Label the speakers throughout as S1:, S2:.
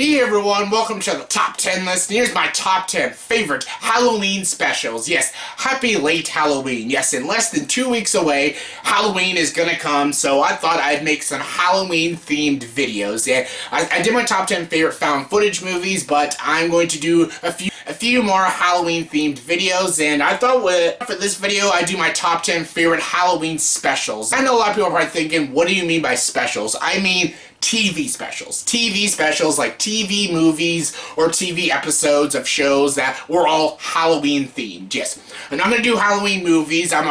S1: Hey everyone, welcome to the top 10 list. Here's my top 10 favorite Halloween specials. Yes, happy late Halloween. Yes, in less than 2 weeks away, Halloween is gonna come, so I thought I'd make some Halloween themed videos. Yeah, I did my top 10 favorite found footage movies, but I'm going to do a few more Halloween themed videos, and I thought for this video I'd do my top 10 favorite Halloween specials. I know a lot of people are probably thinking, what do you mean by specials? I mean TV specials. TV specials like TV movies or TV episodes of shows that were all Halloween themed. Yes, I'm not going to do Halloween movies. I'm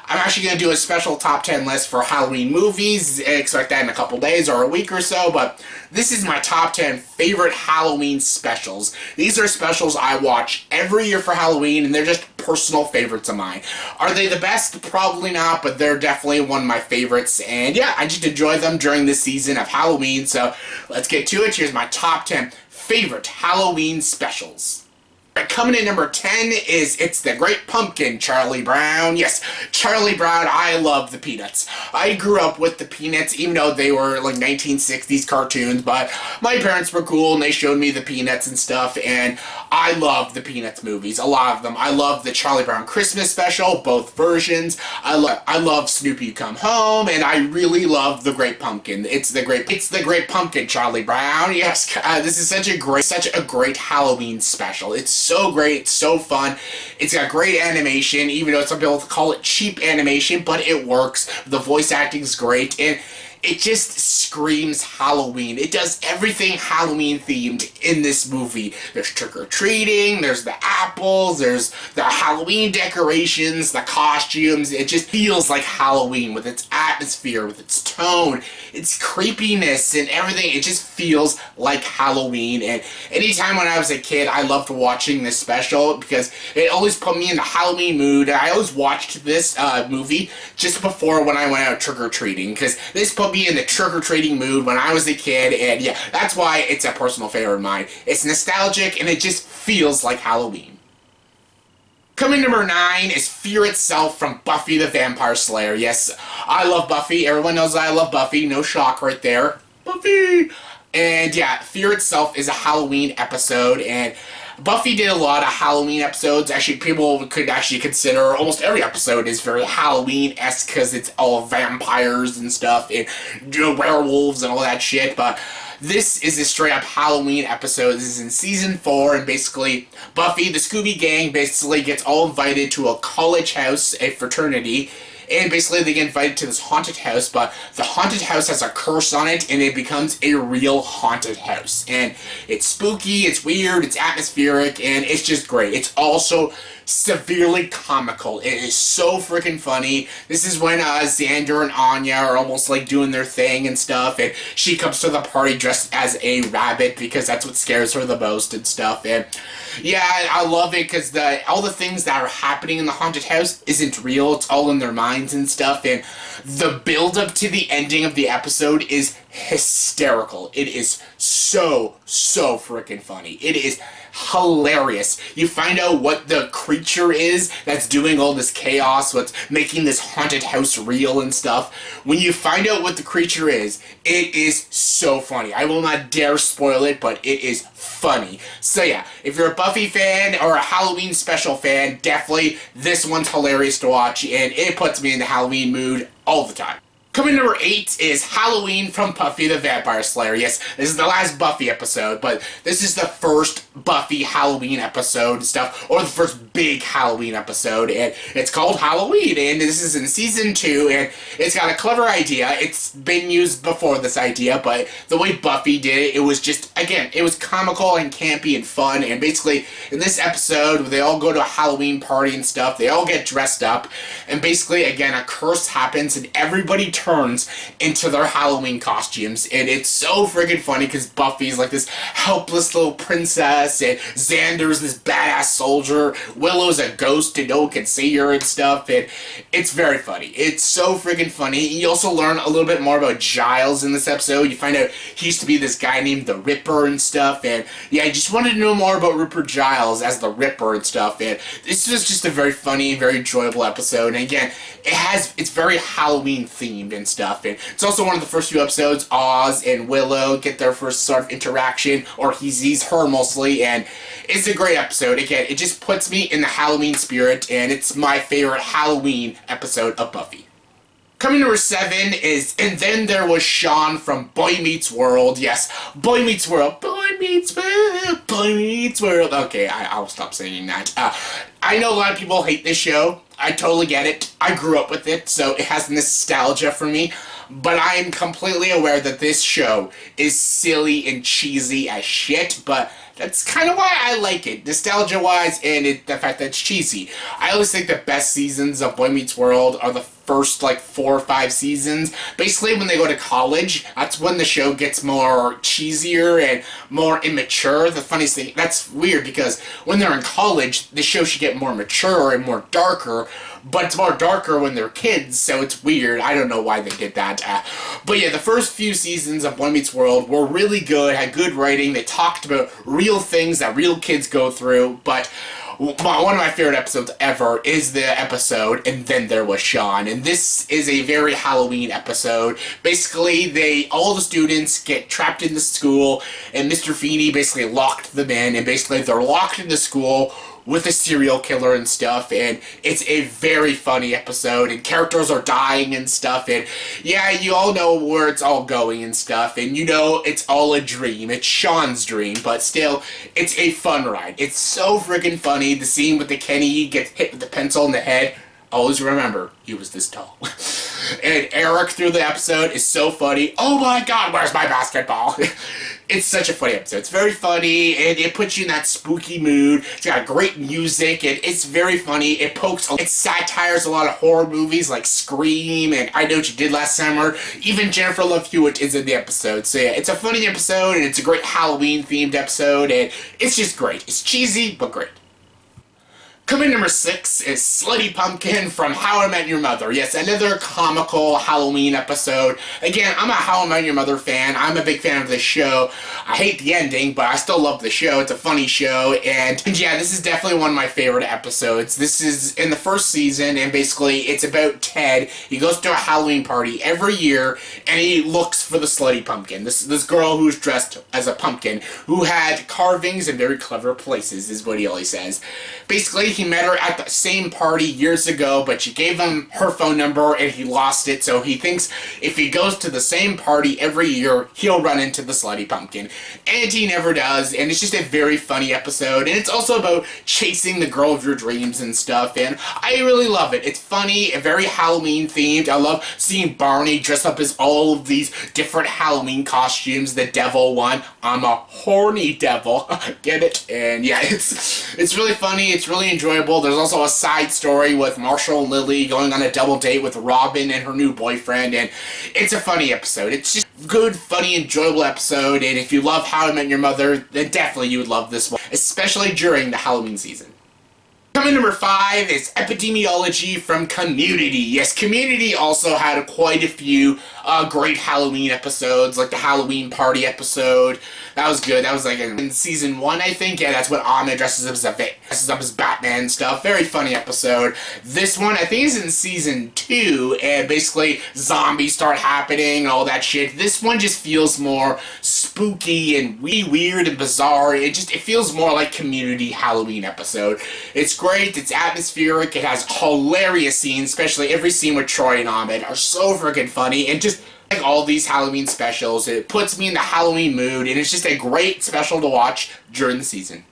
S1: actually going to do a special top 10 list for Halloween movies. Expect that in a couple days or a week or so, but this is my top 10 favorite Halloween specials. These are specials I watch every year for Halloween, and they're just personal favorites of mine. Are they the best? Probably not, but they're definitely one of my favorites, and yeah, I just enjoy them during this season of Halloween, so let's get to it. Here's my top 10 favorite Halloween specials. Coming in number 10 is It's the Great Pumpkin, Charlie Brown. Yes, Charlie Brown, I love the Peanuts. I grew up with the Peanuts, even though they were like 1960s cartoons, but my parents were cool and they showed me the Peanuts and stuff, and I love the Peanuts movies, a lot of them. I love the Charlie Brown Christmas special, both versions. I love Snoopy Come Home, and I really love The Great Pumpkin. It's the Great Pumpkin, Charlie Brown. Yes, this is such a great Halloween special. It's so great, it's so fun. It's got great animation, even though some people call it cheap animation, but it works. The voice acting's great, and it just screams Halloween. It does everything Halloween themed in this movie. There's trick-or-treating, there's the apples, there's the Halloween decorations, the costumes. It just feels like Halloween with its atmosphere, with its tone, its creepiness, and everything. It just feels like Halloween. And anytime when I was a kid, I loved watching this special because it always put me in the Halloween mood. I always watched this movie just before when I went out trick-or-treating, because this put me in the trick-or-treating mood when I was a kid, and yeah, that's why it's a personal favorite of mine. It's nostalgic, and it just feels like Halloween. Coming number 9 is Fear Itself from Buffy the Vampire Slayer. Yes, I love Buffy. Everyone knows I love Buffy. No shock right there. Buffy! And yeah, Fear Itself is a Halloween episode, and Buffy did a lot of Halloween episodes. Actually, people could actually consider almost every episode is very Halloween-esque because it's all vampires and stuff and werewolves and all that shit, but this is a straight-up Halloween episode. This is in Season 4, and basically Buffy, the Scooby Gang, basically gets all invited to a college house, a fraternity, and basically they get invited to this haunted house, but the haunted house has a curse on it, and it becomes a real haunted house. And it's spooky, it's weird, it's atmospheric, and it's just great. It's also severely comical. It is so freaking funny. This is when Xander and Anya are almost like doing their thing and stuff, and she comes to the party dressed as a rabbit because that's what scares her the most and stuff. And yeah, I love it because all the things that are happening in the haunted house isn't real. It's all in their minds and stuff, and the build up to the ending of the episode is hysterical. It is so freaking funny. It is hilarious. You find out what the creature is that's doing all this chaos, what's making this haunted house real and stuff. When you find out what the creature is, it is so funny. I will not dare spoil it, but it is funny. So yeah, if you're a Buffy fan or a Halloween special fan, definitely this one's hilarious to watch, and it puts me in the Halloween mood all the time. Coming number 8 is Halloween from Buffy the Vampire Slayer. Yes, this is the last Buffy episode, but this is the first Buffy Halloween episode and stuff, or the first big Halloween episode, and it's called Halloween, and this is in Season 2, and it's got a clever idea. It's been used before, this idea, but the way Buffy did it, it was just, again, it was comical and campy and fun, and basically, in this episode, they all go to a Halloween party and stuff, they all get dressed up, and basically, again, a curse happens, and everybody turns into their Halloween costumes, and it's so friggin' funny because Buffy's like this helpless little princess, and Xander's this badass soldier, Willow's a ghost and no one can see her and stuff, and it's very funny. It's so friggin' funny. You also learn a little bit more about Giles in this episode. You find out he used to be this guy named the Ripper and stuff, and yeah, I just wanted to know more about Ripper Giles as the Ripper and stuff, and this was just a very funny, very enjoyable episode, and again, it's very Halloween themed. themed and stuff. And it's also one of the first few episodes Oz and Willow get their first sort of interaction, or he sees her mostly, and it's a great episode. Again, it just puts me in the Halloween spirit, and it's my favorite Halloween episode of Buffy. Coming number 7 is And Then There Was Sean from Boy Meets World. Yes, Boy Meets World. Boy Meets World. Boy Meets World. Okay, I'll stop saying that. I know a lot of people hate this show. I totally get it. I grew up with it, so it has nostalgia for me. But I am completely aware that this show is silly and cheesy as shit, but that's kind of why I like it, nostalgia-wise, and the fact that it's cheesy. I always think the best seasons of Boy Meets World are the first, 4 or 5 seasons. Basically, when they go to college, that's when the show gets more cheesier and more immature. The funniest thing, that's weird, because when they're in college, the show should get more mature and more darker, but it's more darker when they're kids, so it's weird. I don't know why they did that. But yeah, the first few seasons of Boy Meets World were really good, had good writing. They talked about real things that real kids go through, but one of my favorite episodes ever is the episode And Then There Was Sean, and this is a very Halloween episode. Basically, all the students get trapped in the school, and Mr. Feeney basically locked them in, and basically they're locked in the school with a serial killer and stuff, and it's a very funny episode, and characters are dying and stuff, and yeah, you all know where it's all going and stuff, and you know it's all a dream. It's Sean's dream, but still, it's a fun ride. It's so friggin' funny. The scene with the Kenny gets hit with the pencil in the head. Always remember, he was this tall. And Eric through the episode is so funny. Oh my god, where's my basketball? It's such a funny episode. It's very funny, and it puts you in that spooky mood. It's got great music, and it's very funny. It satires a lot of horror movies like Scream and I Know What You Did Last Summer. Even Jennifer Love Hewitt is in the episode. So yeah, it's a funny episode, and it's a great Halloween-themed episode, and it's just great. It's cheesy, but great. Coming number 6 is Slutty Pumpkin from How I Met Your Mother. Yes, another comical Halloween episode. Again, I'm a How I Met Your Mother fan. I'm a big fan of this show. I hate the ending, but I still love the show. It's a funny show, and yeah, this is definitely one of my favorite episodes. This is in the first season, and basically it's about Ted. He goes to a Halloween party every year, and he looks for the Slutty Pumpkin. This girl who's dressed as a pumpkin, who had carvings in very clever places, is what he always says. Basically, he met her at the same party years ago, but she gave him her phone number and he lost it, so he thinks if he goes to the same party every year, he'll run into the Slutty Pumpkin. And he never does, and it's just a very funny episode, and it's also about chasing the girl of your dreams and stuff, and I really love it. It's funny, very Halloween themed. I love seeing Barney dress up as all of these different Halloween costumes. The devil one. I'm a horny devil. Get it? And yeah, it's really funny. It's really enjoyable. There's also a side story with Marshall and Lily going on a double date with Robin and her new boyfriend, and it's a funny episode. It's just a good, funny, enjoyable episode, and if you love How I Met Your Mother, then definitely you would love this one, especially during the Halloween season. Coming number 5 is Epidemiology from Community. Yes, Community also had quite a few great Halloween episodes, like the Halloween party episode. That was good. That was like in season 1, I think. Yeah, that's when Ahmed dresses up as Batman and stuff. Very funny episode. This one, I think, is in season 2, and basically zombies start happening and all that shit. This one just feels more spooky and weird and bizarre. It feels more like Community Halloween episode. It's great. It's atmospheric. It has hilarious scenes, especially every scene with Troy and Ahmed are so freaking funny, and just like all these Halloween specials, it puts me in the Halloween mood, and it's just a great special to watch during the season.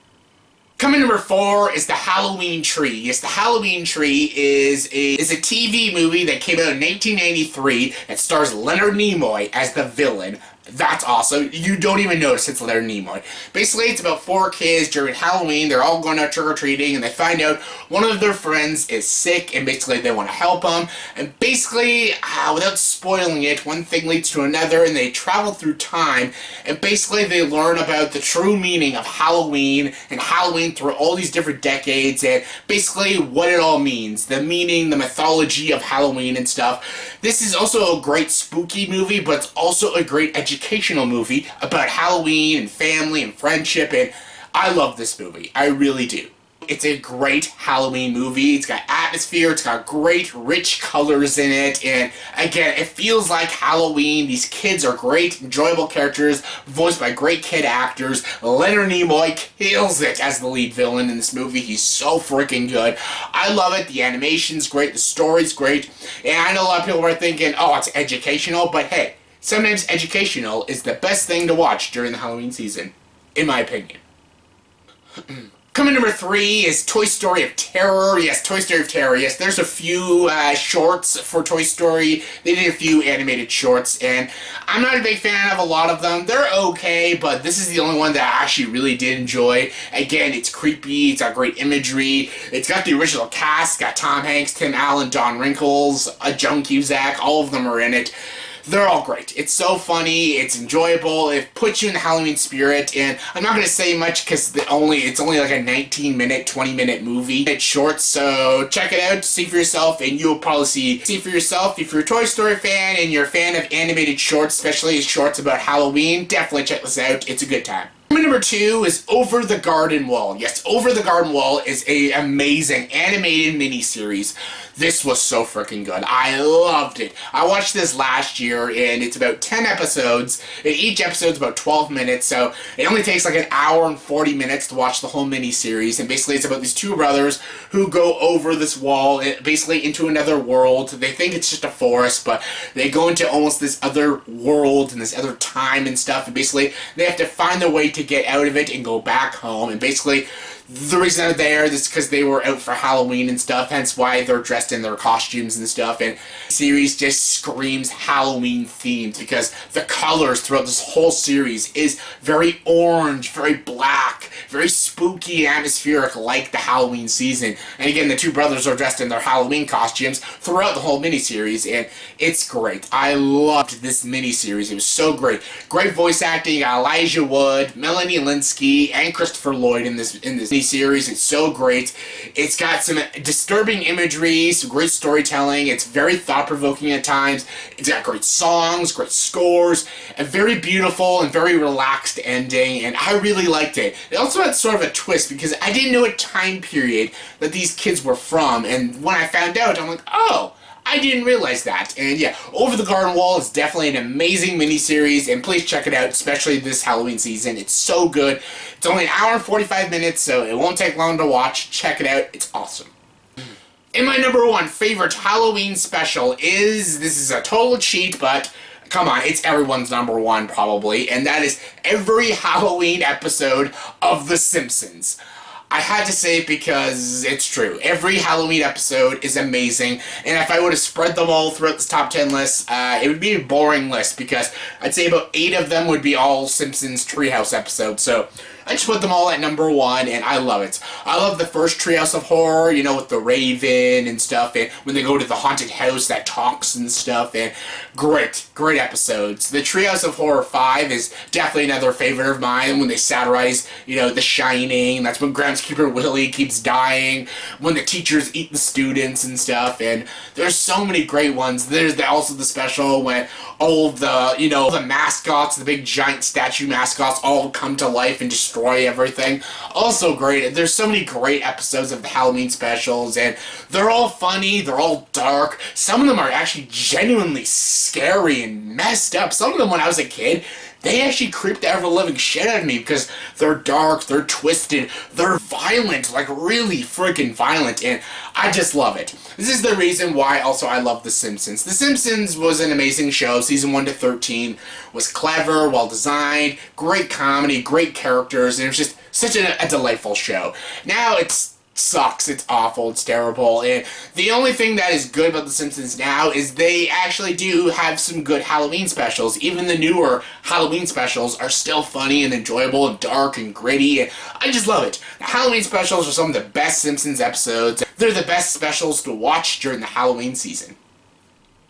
S1: Coming number 4 is The Halloween Tree. Yes, The Halloween Tree is a TV movie that came out in 1993 that stars Leonard Nimoy as the villain. That's awesome. You don't even notice it's Leonard Nimoy. Basically, it's about 4 kids during Halloween. They're all going out trick-or-treating, and they find out one of their friends is sick, and basically they want to help him. And basically, without spoiling it, one thing leads to another, and they travel through time, and basically they learn about the true meaning of Halloween, and Halloween through all these different decades, and basically what it all means. The meaning, the mythology of Halloween and stuff. This is also a great spooky movie, but it's also a great educational movie about Halloween and family and friendship, and I love this movie. I really do. it's a great Halloween movie. It's got atmosphere, it's got great, rich colors in it, and again, it feels like Halloween. These kids are great, enjoyable characters, voiced by great kid actors. Leonard Nimoy kills it as the lead villain in this movie. He's so freaking good. I love it. The animation's great, the story's great, and I know a lot of people are thinking, oh, it's educational, but hey, sometimes educational is the best thing to watch during the Halloween season, in my opinion. Coming number 3 is Toy Story of Terror. Yes, Toy Story of Terror. Yes, there's a few shorts for Toy Story. They did a few animated shorts, and I'm not a big fan of a lot of them. They're okay, but this is the only one that I actually really did enjoy. Again, it's creepy. It's got great imagery. It's got the original cast. It's got Tom Hanks, Tim Allen, Don Rickles, Joan Cusack. All of them are in it. They're all great. It's so funny, it's enjoyable, it puts you in the Halloween spirit, and I'm not going to say much because it's only like a 19-minute, 20-minute movie. It's short, so check it out, see for yourself, and you'll probably see for yourself. If you're a Toy Story fan and you're a fan of animated shorts, especially shorts about Halloween, definitely check this out. It's a good time. Number 2 is Over the Garden Wall. Yes, Over the Garden Wall is an amazing animated miniseries. This was so freaking good. I loved it. I watched this last year, and it's about 10 episodes. And each episode's about 12 minutes, so it only takes like an hour and 40 minutes to watch the whole miniseries. And basically, it's about these two brothers who go over this wall, basically into another world. They think it's just a forest, but they go into almost this other world and this other time and stuff. And basically, they have to find their way to get out of it and go back home. And basically, the reason they're there is because they were out for Halloween and stuff, hence why they're dressed in their costumes and stuff, and the series just screams Halloween themed because the colors throughout this whole series is very orange, very black, very spooky and atmospheric like the Halloween season. And again, the two brothers are dressed in their Halloween costumes throughout the whole miniseries, and it's great. I loved this miniseries. It was so great. Great voice acting. You got Elijah Wood, Melanie Linsky, and Christopher Lloyd in this series. It's so great. It's got some disturbing imagery, some great storytelling. It's very thought-provoking at times. It's got great songs, great scores, a very beautiful and very relaxed ending, and I really liked it. It also had sort of a twist because I didn't know what time period that these kids were from, and when I found out, I'm like, oh, I didn't realize that. And yeah, Over the Garden Wall is definitely an amazing miniseries, and please check it out, especially this Halloween season. It's so good. It's only an hour and 45 minutes, so it won't take long to watch. Check it out. It's awesome. And my number 1 favorite Halloween special this is a total cheat, but come on, it's everyone's number 1 probably, and that is every Halloween episode of The Simpsons. I had to say it because it's true. Every Halloween episode is amazing, and if I would have spread them all throughout this top 10 list, it would be a boring list because I'd say about 8 of them would be all Simpsons Treehouse episodes, so I just put them all at number 1, and I love it. I love the first Treehouse of Horror, you know, with the Raven and stuff, and when they go to the haunted house that talks and stuff, and great episodes. The Treehouse of Horror 5 is definitely another favorite of mine, when they satirize, you know, The Shining. That's when groundskeeper Willie keeps dying, when the teachers eat the students and stuff, and there's so many great ones. There's also the special when all of the, you know, the mascots, the big giant statue mascots all come to life and destroy everything. Also great. There's so many great episodes of the Halloween specials, and they're all funny, they're all dark. Some of them are actually genuinely scary and messed up. Some of them, when I was a kid, they actually creeped the ever-living shit out of me because they're dark, they're twisted, they're violent, like really freaking violent, and I just love it. This is the reason why also I love The Simpsons. The Simpsons was an amazing show. Season 1 to 13 was clever, well-designed, great comedy, great characters, and it was just such a delightful show. Now it's sucks, it's awful, it's terrible, and the only thing that is good about The Simpsons now is they actually do have some good Halloween specials. Even the newer Halloween specials are still funny and enjoyable and dark and gritty, and I just love it. The Halloween specials are some of the best Simpsons episodes. They're the best specials to watch during the Halloween season.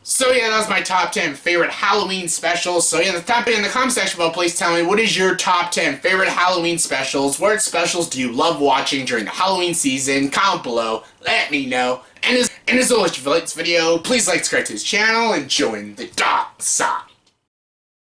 S1: So yeah, that was my top 10 favorite Halloween specials. So yeah, in the comment section below, please tell me, what is your top 10 favorite Halloween specials? What specials do you love watching during the Halloween season? Comment below, let me know. And as always, if you like this video, please like, subscribe to this channel, and join the dark side.